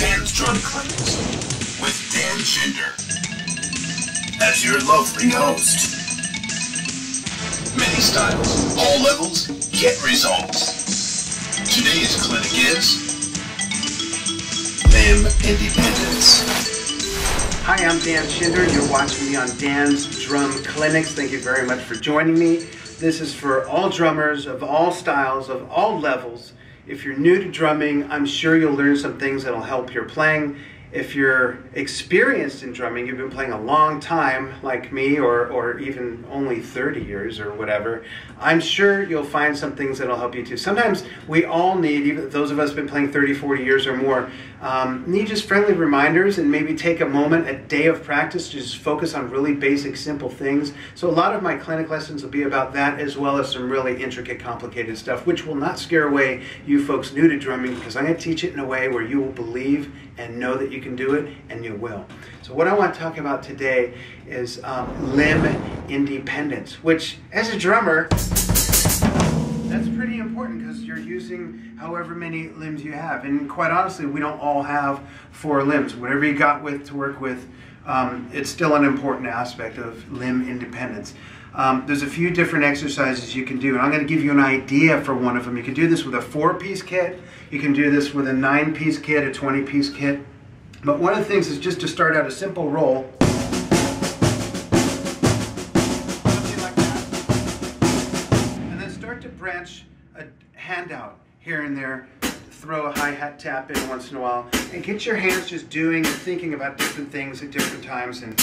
Dan's Drum Clinics with Dan Schinder as your lovely host. Many styles, all levels, get results. Today's clinic is Limb Independence. Hi, I'm Dan Schinder. You're watching me on Dan's Drum Clinics. Thank you very much for joining me. This is for all drummers of all styles, of all levels. If you're new to drumming, I'm sure you'll learn some things that'll help your playing. If you're experienced in drumming, you've been playing a long time, like me, or even only 30 years or whatever, I'm sure you'll find some things that'll help you too. Sometimes we all need, even those of us who've been playing 30, 40 years or more, need just friendly reminders and maybe take a moment, a day of practice to just focus on really basic, simple things. So a lot of my clinic lessons will be about that, as well as some really intricate, complicated stuff, which will not scare away you folks new to drumming, because I'm going to teach it in a way where you will believe and know that you can do it, and you will. So what I want to talk about today is limb independence, which as a drummer, that's pretty important because you're using however many limbs you have. And quite honestly, we don't all have 4 limbs. Whatever you got to work with, it's still an important aspect of limb independence. There's a few different exercises you can do, and I'm going to give you an idea for one of them. You can do this with a 4-piece kit. You can do this with a 9-piece kit, a 20-piece kit. But one of the things is just to start out a simple roll. Something like that. And then start to branch a hand out here and there. Throw a hi-hat tap in once in a while. And get your hands just doing and thinking about different things at different times. And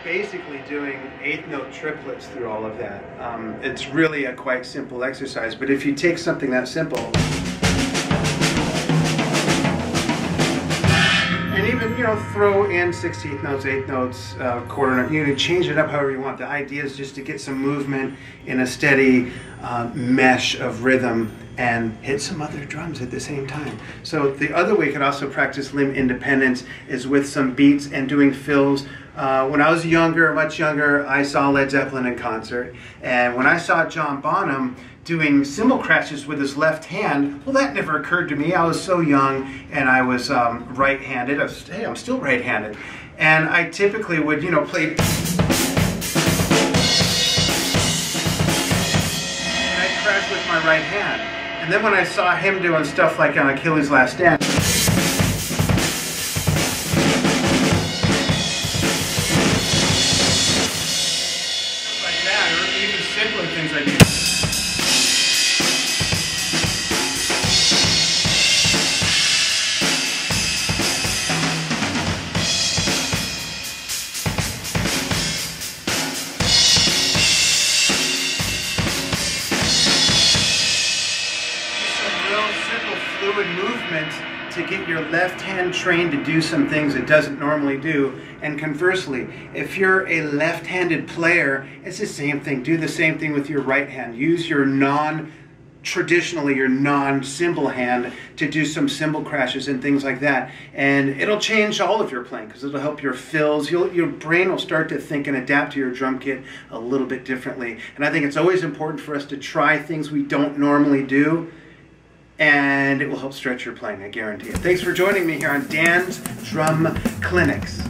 basically doing 8th-note triplets through all of that. It's really a quite simple exercise, but if you take something that simple and even, throw in 16th notes, 8th notes, quarter note, you can change it up however you want. The idea is just to get some movement in a steady mesh of rhythm and hit some other drums at the same time. So the other way you can also practice limb independence is with some beats and doing fills. When I was younger, much younger, I saw Led Zeppelin in concert, and when I saw John Bonham doing cymbal crashes with his left hand, well, that never occurred to me. I was so young, and I was right-handed. Hey, I'm still right-handed, and I typically would, play. And I'd crash with my right hand, and then when I saw him doing stuff like on Achilles' Last Stand, simpler things I do. Some real simple fluid movement to get your left hand trained to do some things it doesn't normally do. And conversely, if you're a left-handed player, it's the same thing. Do the same thing with your right hand. Use your traditionally your non-cymbal hand to do some cymbal crashes and things like that. And it'll change all of your playing because it'll help your fills. Your brain will start to think and adapt to your drum kit a little bit differently. And I think it's always important for us to try things we don't normally do, and it will help stretch your playing, I guarantee it. Thanks for joining me here on Dan's Drum Clinics.